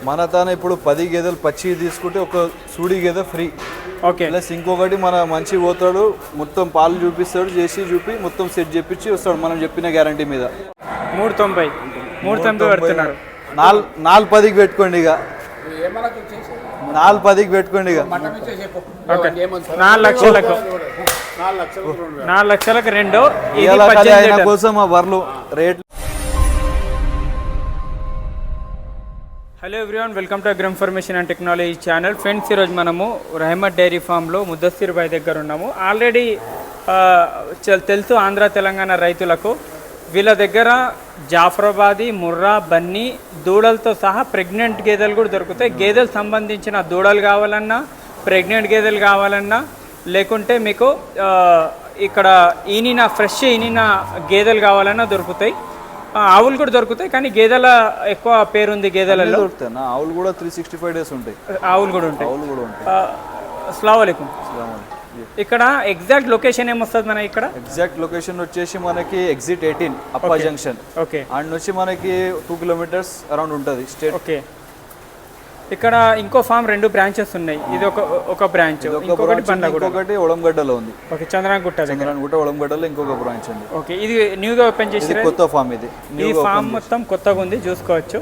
మన తాన ఇప్పుడు 10 గేదెలు పచ్చి తీసుకుంటే ఒక సూడి గేదె ఫ్రీ. ఓకే. ప్లస్ ఇంకొకటి మన మంచి పోతాడు, మొత్తం పాలు చూపిస్తాడు, చేసి చూపి మొత్తం సెట్ చేపించి వస్తాడు మనం చెప్పిన గ్యారంటీ మీద. 390 పెడుతున్నారు. 410కి పెట్టుకోండి ఇక, 410కి పెట్టుకోండి ఇక. 4 లక్షలకు 4 లక్షలకు 2. ఆయన కోసం ఆ బర్లు రేట్లు. Hello everyone, welcome to agri information and technology channel. Friends, ఈరోజు మనము రహమత్ డైరీ ఫామ్లో ముద్దస్సిర్ భాయ్ దగ్గర ఉన్నాము. ఆల్రెడీ తెలుసు ఆంధ్ర తెలంగాణ రైతులకు, వీళ్ళ దగ్గర జాఫరాబాదీ, ముర్రా, బన్నీ దూడలతో సహా ప్రెగ్నెంట్ గేదెలు కూడా దొరుకుతాయి. గేదెలు సంబంధించిన దూడలు కావాలన్నా, ప్రెగ్నెంట్ గేదెలు కావాలన్నా, లేకుంటే మీకు ఇక్కడ ఫ్రెష్ ఈనిన గేదెలు కావాలన్నా దొరుకుతాయి. ఆవులు కూడా దొరుకుతాయి, కానీ గేదెల ఎక్కువ పేరుంది. గేదెలలో దొరుకుతాయి, ఆవులు కూడా 365 డేస్ ఉంటాయి. ఆవులు కూడా ఉంటాయి. అస్సలాము అలైకుం. ఇక్కడ ఎగ్జాక్ట్ లొకేషన్ ఏమొస్తుంది మన ఇక్కడ? ఎగ్జాక్ట్ లొకేషన్ వచ్చేసి మనకి ఎగ్జిట్ 18 అప్పా జంక్షన్. ఓకే. అండ్ వచ్చి మనకి 2 కిలోమీటర్స్ అరౌండ్ ఉంటుంది స్టేట్. ఓకే. ఇక్కడ ఇంకో ఫామ్ 2 బ్రాంచెస్ ఉన్నాయి. ఇది ఒక బ్రాంచ్, ఇంకొకటి బండ్లగూడ, ఇంకొకటి ఒలంగడ్డలో ఉంది. ఓకే. చంద్రనగుట్ట ఒలంగడ్డలో ఇంకొక బ్రాంచ్ ఉంది. ఓకే. ఇది న్యూగా ఓపెన్ చేసి కొత్త ఫామ్. ఈ ఫామ్ మొత్తం కొత్తగా ఉంది, చూసుకోవచ్చు.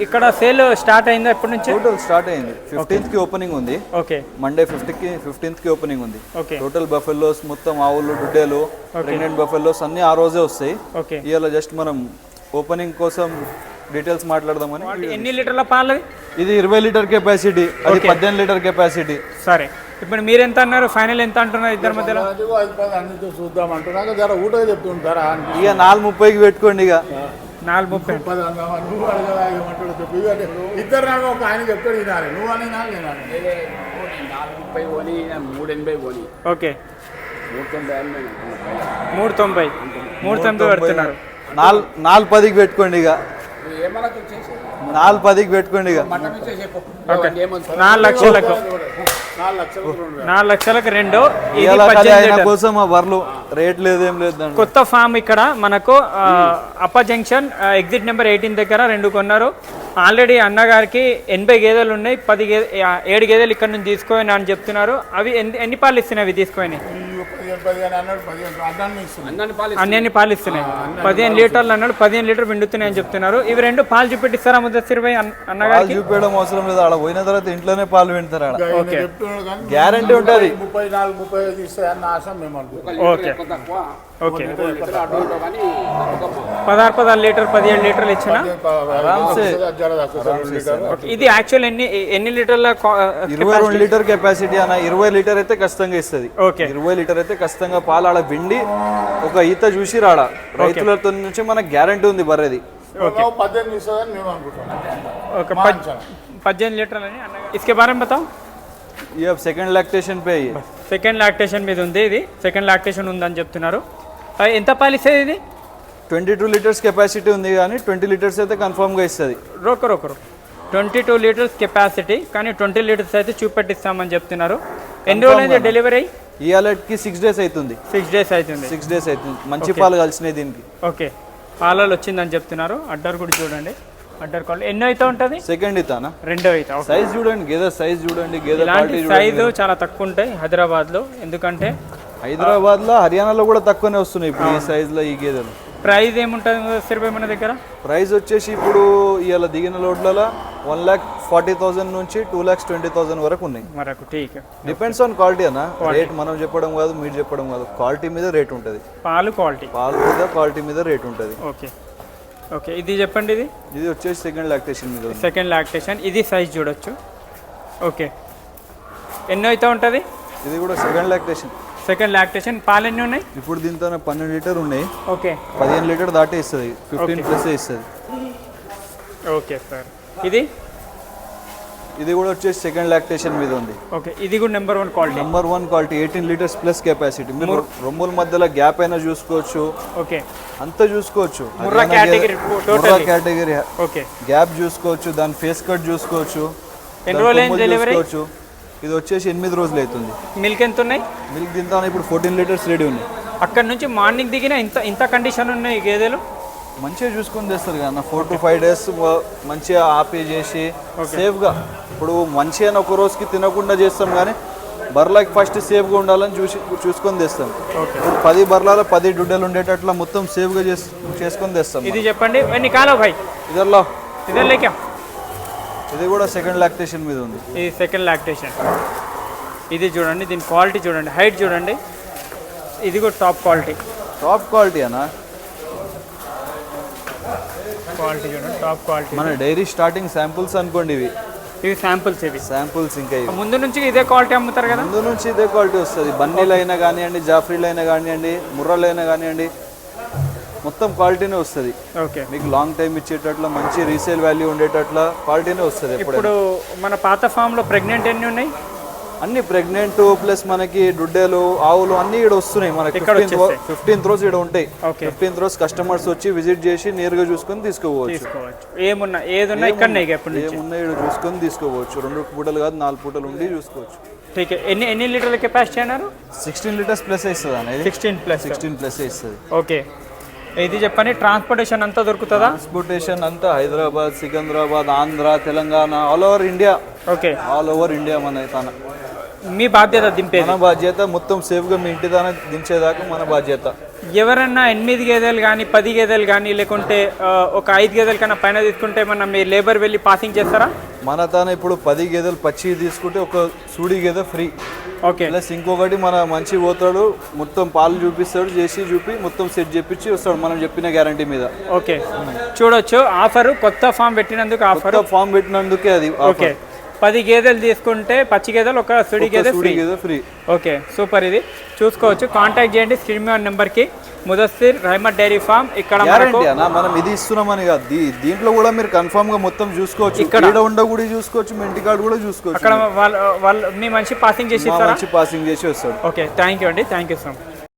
ఇక్కడ సేల్ స్టార్ట్ అయిందా? ఎప్పటి నుంచి టోటల్ స్టార్ట్ అయింది? 15th కి ఓపెనింగ్ ఉంది. ఓకే. మండే 15th కి ఓపెనింగ్ ఉంది. ఓకే. టోటల్ బఫెల్లోస్ మొత్తం ఆవులు, డుడ్డేలు, ప్రెగ్నెంట్ బఫెల్లోస్ అన్ని ఆ రోజే వస్తాయి. ఓకే. ఇవాళ జస్ట్ మనం ఓపెనింగ్ కోసం డీటెయిల్స్ మాట్లాడదామని. ఎన్ని లీటర్ల పాలు? ఇది 20 లీటర్ కెపాసిటీ, అది 18 లీటర్ కెపాసిటీ. సరే, ఇప్పుడు మీరు ఎంత అన్నారు? ఫైనల్ ఎంత అంటున్నారు ఇద్దరి మధ్యలో? చూద్దాం అంటున్నా, జర ఊట చెప్తుంటారా? ఇక 430కి పెట్టుకోండి. ఇక 430 నువ్వు అడగమంటాడు చెప్పి ఇద్దరు నాకు ఒక ఆయన చెప్తాడు వినాలి. నువ్వు అని నాకు వినాలి. 430 పోనీ, 380 పోనీ. ఓకే. 390 పెడుతున్నారు. 410కి పెట్టుకోండి. ఇక 410కి పెట్టుకోండి. ఇక 4 లక్షలకు 2. ఆయన కోసం ఆ బర్లు రేట్ లేదేం లేదు. కొత్త ఫామ్ ఇక్కడ మనకు అప్ప జంక్షన్ ఎగ్జిట్ నెంబర్ 18 దగ్గర 2 కొన్నారు. ఆల్రెడీ అన్నగారికి 80 గేదెలు ఉన్నాయి. 7 గేదెలు ఇక్కడ నుంచి తీసుకొని అని చెప్తున్నారు. అవి ఎన్ని పాలు ఇస్తున్నాయి? అవి తీసుకొని అన్ని పాలు ఇస్తున్నాయి. 15 లీటర్లు అన్నాడు, 15 లీటర్ పిండుతున్నాయి అని చెప్తున్నారు. ఇవి 2 పాలు చూపెట్టిస్తారా ముద్దస్సిర్ భాయ్ అన్నగారు? చూపించడం అవసరం లేదు, అక్కడ పోయిన తర్వాత ఇంట్లోనే పాలు పిండుతారు. గ్యారంటీ ఉంటుంది. 34-35 ఇస్తాయి అన్న ఆశ మేము అనుకుంటాం. ఓకే. ఓకే. 16 లీటర్ 17 లీటర్లు ఇచ్చిన ఇది యాక్చువల్ ఎన్ని లీటర్ల? 22 లీటర్ కెపాసిటీ అన్న. 20 లీటర్ అయితే ఖచ్చితంగా ఇస్తుంది. ఓకే. 20 లీటర్ అయితే ఖచ్చితంగా పాలు ఆడ పిండి ఒక ఈత చూసి రాడా. రైతులతో నుంచి మనకు గ్యారంటీ ఉంది బర్రెది. 18 ఇస్తుందని మేము అనుకుంటాం. 18 లీటర్లు అని అన్నగారు. इसके बारे में बताओ. ये अब सेकंड लैक्टेशन पे है. సెకండ్ లాక్టేషన్ మీద ఉంది. ఇది సెకండ్ లాక్టేషన్ ఉందని చెప్తున్నారు. ఎంత పాలు ఇస్తుంది ఇది? 22 లీటర్స్ కెపాసిటీ ఉంది, కానీ 20 లీటర్స్ అయితే కన్ఫర్మ్గా ఇస్తుంది. రోకరు 22 లీటర్స్ కెపాసిటీ, కానీ 20 లీటర్స్ అయితే చూపెట్టిస్తామని చెప్తున్నారు. ఎన్ని రోజులు అయితే డెలివరీ? ఇవాళకి 6 డేస్ అవుతుంది. 6 డేస్ అవుతుంది. 6 డేస్ అవుతుంది. మంచి పాలు కలిసినాయి దీనికి. ఓకే. పాలలో వచ్చిందని చెప్తున్నారు. అడ్డర్ కూడా చూడండి, అడ్డర్ క్వాలిటీ. ఎన్నో అయితే ఉంటుంది? సెకండ్ ఇతానా? 2 అయితే. సైజ్ చూడండి, గేదె సైజ్ చూడండి. గేదె సైజు చాలా తక్కువ ఉంటాయి హైదరాబాద్లో. ఎందుకంటే హైదరాబాద్లో, హర్యానాలో కూడా తక్కువనే వస్తున్నాయి ఇప్పుడు ఈ సైజులో ఈ గేదెలు. ప్రైస్ ఏముంటుంది సిరిపై మన దగ్గర? ప్రైస్ వచ్చేసి ఇప్పుడు ఇవాళ దిగిన లోడ్లలో 1,40,000 నుంచి 2,20,000 వరకు ఉన్నాయి. డిపెండ్స్ ఆన్ క్వాలిటీ అన్న. రేట్ మనం చెప్పడం కాదు, మీరు చెప్పడం కాదు. క్వాలిటీ మీద రేట్ ఉంటుంది. పాలు మీద క్వాలిటీ మీద రేట్ ఉంటుంది. ఓకే. ఓకే. ఇది చెప్పండి. ఇది వచ్చేసి సెకండ్ లాక్టేషన్ మీద. Second lactation. ఇది సైజ్ చూడొచ్చు. ఓకే. ఎన్నో అయితే ఉంటుంది? ఇది కూడా సెకండ్ లాక్టేషన్. Second lactation. పాలు ఎన్ని ఉన్నాయి ఇప్పుడు? దీంతో 12 లీటర్ ఉన్నాయి. ఓకే. 15 లీటర్ దాటే ఇస్తుంది. 15 ప్లస్ ఇస్తుంది. Okay sir. ఇది కూడా వచ్చేసి సెకండ్ లాక్టేషన్ మీద ఉంది. ఓకే. ఇది కూడా number 1 quality. 18 litres plus capacity. మీరు రొమ్ముల మధ్యలో గ్యాప్ అయినా చూసుకోవచ్చు. ఓకే. అంతా చూసుకోవచ్చు. ముర్రా కేటగిరీ. ఓకే. గ్యాప్ చూసుకోవచ్చు, దాని ఫేస్ కట్ చూసుకోవచ్చు. ఎన్ని రోజులు డెలివరీ? ఇది వచ్చేసి 8 రోజులు అవుతుంది. మిల్క్ ఎంత ఉన్నాయి? మిల్క్ దీంతో ఇప్పుడు 14 లీటర్స్ రెడీ ఉన్నాయి. అక్కడ నుంచి మార్నింగ్ దిగిన ఇంత కండిషన్ ఉన్నాయి గేదెలు. మంచిగా చూసుకొని తెస్తారు కదా 4 to 5 days మంచిగా ఆపి చేసి సేఫ్గా. ఇప్పుడు మంచిగా ఒక రోజుకి తినకుండా చేస్తాం కానీ బర్రెలకి ఫస్ట్ సేఫ్గా ఉండాలని చూసుకొని తెస్తాం. ఇప్పుడు 10 బర్రెల 10 దుడ్డలు ఉండేటట్లా మొత్తం సేఫ్గా చేసుకొని తెస్తాం. ఇది చెప్పండి ఎన్ని కాలో భాయ్ ఇదర్లో ఇదర్లేక ఇది కూడా సెకండ్ లాక్టేషన్ మీద ఉంది. ఇది సెకండ్ లాక్టేషన్. ఇది చూడండి, దీని క్వాలిటీ చూడండి, హైట్ చూడండి, ఇది కూడా టాప్ క్వాలిటీ. టాప్ క్వాలిటీ అన్న, క్వాలిటీ చూడండి, టాప్ క్వాలిటీ. మన డైరీ స్టార్టింగ్ శాంపుల్స్ అనుకోండి ఇవి శాంపుల్స్. ఇవి శాంపుల్స్. ఇంకా ఇవి ముందు నుంచి ఇదే క్వాలిటీ అమ్ముతారు కదా? ముందు నుంచి ఇదే క్వాలిటీ వస్తుంది. బన్నీలు అయినా కానివ్వండి, జాఫ్రీలు అయినా కానివ్వండి, ముర్రాలు అయినా కానివ్వండి, మొత్తం క్వాలిటీనే వస్తుంది. ఓకే, మీకు లాంగ్ టైం ఇచ్చేటట్ల మంచి రీసేల్ వాల్యూ ఉండేటట్ల క్వాలిటీనే వస్తుంది. ఇప్పుడు మన పాత ఫామ్లో ప్రెగ్నెంట్ ఎన్ని ఉన్నాయి? అన్ని ప్రెగ్నెంట్ ప్లస్ మనకి దుడ్డేలు ఆవులు అన్ని ఇక్కడ వస్తున్నాయి. మనకి 15th రోజు ఇక్కడ ఉంటాయి. 15th రోజు కస్టమర్స్ వచ్చి విజిట్ చేసి నేరుగా చూసుకొని తీసుకోవచ్చు. ఏమున్నా ఏదున్నా ఇక్కడ ఏమున్నా ఇక్కడ చూసుకొని తీసుకోవచ్చు. 2 పూటలు కాదు 4 పూటలు ఉండి చూసుకోవచ్చు. ఎన్ని లీటర్ల కెపాసిటీ అన్నారు? 16 లీటర్స్ ప్లస్ ఇస్తుంది అనేది. 16 ప్లస్ ఇస్తుంది. ఓకే, ఇది చెప్పండి, ట్రాన్స్పోర్టేషన్ అంతా దొరుకుతుందా? ట్రాన్స్పోర్టేషన్ అంతా Hyderabad, Secunderabad, Andhra, Telangana, all over India. Okay, all over India మన తన మీ బాధ్యత దింపేది. మన బాధ్యత మొత్తం సేఫ్గా మీ ఇంటి దాకా దించేదాకా మన బాధ్యత. ఎవరన్నా 8 గేదెలు కానీ 10 గేదెలు కానీ లేకుంటే ఒక 5 గేదెల కన్నా పైన తీసుకుంటే మన మీ లేబర్ వెళ్ళి పాసింగ్ చేస్తారా? మన తాన ఇప్పుడు 10 గేదెలు పచ్చి తీసుకుంటే ఒక సూడి గేదె ఫ్రీ. ఓకే, ప్లస్ ఇంకొకటి మన మంచి పోతాడు, మొత్తం పాలు చూపిస్తాడు, చేసి చూపి మొత్తం సెట్ చేపించి వస్తాడు మనం చెప్పిన గ్యారంటీ మీద. ఓకే, చూడొచ్చు ఆఫర్, కొత్త ఫామ్ పెట్టినందుకు ఆఫర్. ఫామ్ పెట్టినందుకే అది. ఓకే, 10 గేదెలు తీసుకుంటే పచ్చి గేదెలు ఒక సుడి గేదె ఫ్రీ. Okay, super. ఇది చూసుకోవచ్చు, కాంటాక్ట్ చేయండి స్క్రీన్ మీద నెంబర్కి. Mudassir Rahmat dairy farm. ఇక్కడ మనం ఇది ఇస్తున్నామని కాదు, దీంట్లో కూడా మీరు కన్ఫర్మ్ గా మొత్తం చూసుకోవచ్చు. ఇక్కడ ఉండ కూడా చూసుకోవచ్చు, మీ ఇంటి కార్డు కూడా చూసుకోవచ్చు. అక్కడ వాళ్ళు మీ మంచి పాసింగ్ చేసి మంచి పాసింగ్ చేసి వస్తాడు. ఓకే, థ్యాంక్ యూ అండి, థ్యాంక్ యూ సో మచ్.